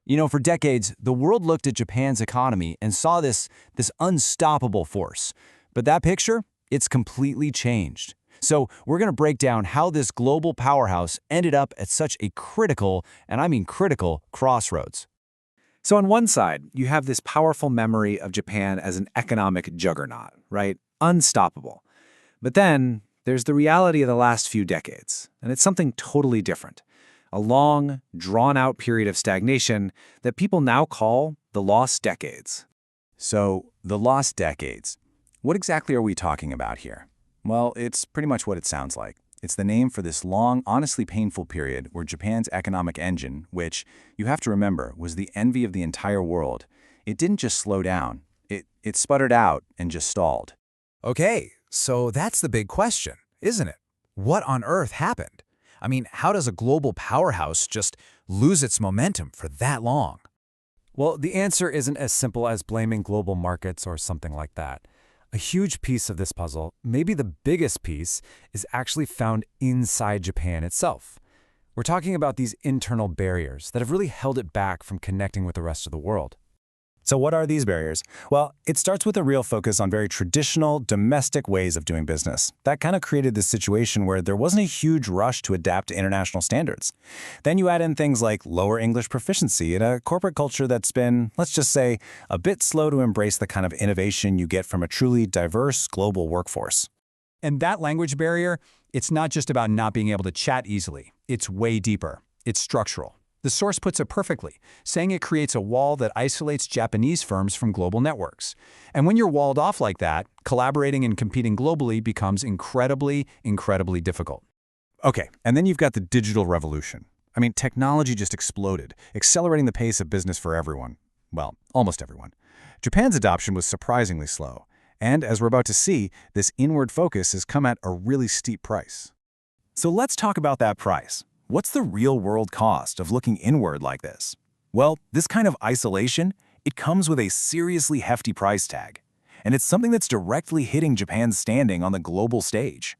For decades, the world looked at Japan's economy and saw this unstoppable force. But that picture, it's completely changed. So we're going to break down how this global powerhouse ended up at such a critical, and I mean critical, crossroads. So on one side, you have this powerful memory of Japan as an economic juggernaut, right? Unstoppable. But then there's the reality of the last few decades, and it's something totally different. A long, drawn-out period of stagnation that people now call the lost decades. So, the lost decades. What exactly are we talking about here? Well, it's pretty much what it sounds like. It's the name for this long, honestly painful period where Japan's economic engine, which, you have to remember, was the envy of the entire world, it didn't just slow down. It sputtered out and just stalled. Okay, so that's the big question, isn't it? What on earth happened? I mean, how does a global powerhouse just lose its momentum for that long? Well, the answer isn't as simple as blaming global markets or something like that. A huge piece of this puzzle, maybe the biggest piece, is actually found inside Japan itself. We're talking about these internal barriers that have really held it back from connecting with the rest of the world. So what are these barriers? Well, it starts with a real focus on very traditional, domestic ways of doing business. That kind of created this situation where there wasn't a huge rush to adapt to international standards. Then you add in things like lower English proficiency in a corporate culture that's been, let's just say, a bit slow to embrace the kind of innovation you get from a truly diverse global workforce. And that language barrier, it's not just about not being able to chat easily. It's way deeper. It's structural. The source puts it perfectly, saying it creates a wall that isolates Japanese firms from global networks. And when you're walled off like that, collaborating and competing globally becomes incredibly, incredibly difficult. Okay, and then you've got the digital revolution. I mean, technology just exploded, accelerating the pace of business for everyone. Well, almost everyone. Japan's adoption was surprisingly slow. And as we're about to see, this inward focus has come at a really steep price. So let's talk about that price. What's the real-world cost of looking inward like this? Well, this kind of isolation, it comes with a seriously hefty price tag. And it's something that's directly hitting Japan's standing on the global stage.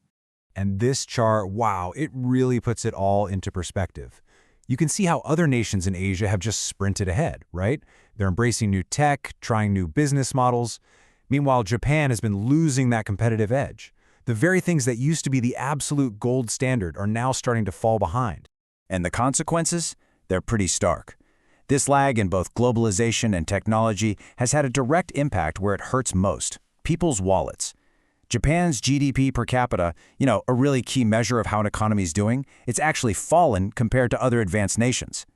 And this chart, wow, it really puts it all into perspective. You can see how other nations in Asia have just sprinted ahead, right? They're embracing new tech, trying new business models. Meanwhile, Japan has been losing that competitive edge. The very things that used to be the absolute gold standard are now starting to fall behind. And the consequences? They're pretty stark. This lag in both globalization and technology has had a direct impact where it hurts most, people's wallets. Japan's GDP per capita, a really key measure of how an economy's doing, it's actually fallen compared to other advanced nations.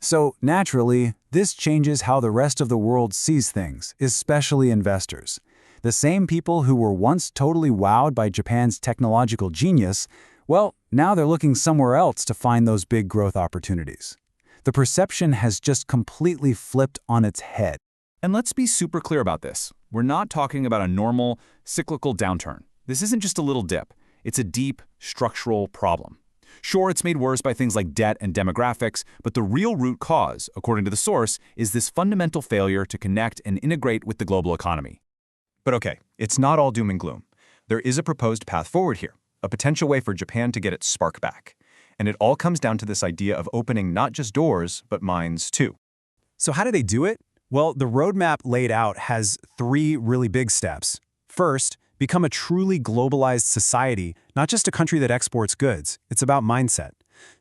So, naturally, this changes how the rest of the world sees things, especially investors. The same people who were once totally wowed by Japan's technological genius, well, now they're looking somewhere else to find those big growth opportunities. The perception has just completely flipped on its head. And let's be super clear about this. We're not talking about a normal, cyclical downturn. This isn't just a little dip. It's a deep, structural problem. Sure, it's made worse by things like debt and demographics, but the real root cause, according to the source, is this fundamental failure to connect and integrate with the global economy. But okay, it's not all doom and gloom. There is a proposed path forward here, a potential way for Japan to get its spark back. And it all comes down to this idea of opening not just doors, but minds too. So how do they do it? Well, the roadmap laid out has 3 really big steps. First, become a truly globalized society, not just a country that exports goods. It's about mindset.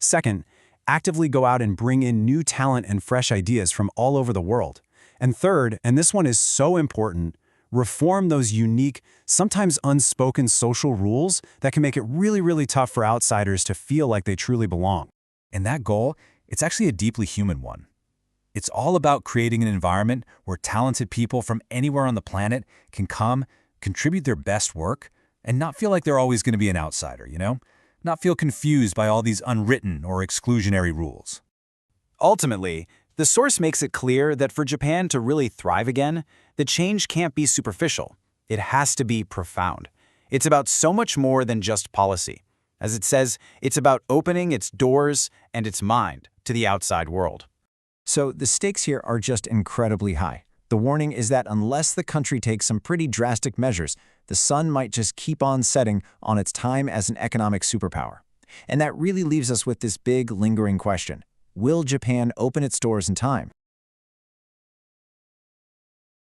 Second, actively go out and bring in new talent and fresh ideas from all over the world. And third, and this one is so important, reform those unique, sometimes unspoken social rules that can make it really, really tough for outsiders to feel like they truly belong. And that goal, it's actually a deeply human one. It's all about creating an environment where talented people from anywhere on the planet can come, contribute their best work, and not feel like they're always going to be an outsider, Not feel confused by all these unwritten or exclusionary rules. Ultimately, the source makes it clear that for Japan to really thrive again, the change can't be superficial. It has to be profound. It's about so much more than just policy. As it says, it's about opening its doors and its mind to the outside world. So the stakes here are just incredibly high. The warning is that unless the country takes some pretty drastic measures, the sun might just keep on setting on its time as an economic superpower. And that really leaves us with this big, lingering question. Will Japan open its doors in time?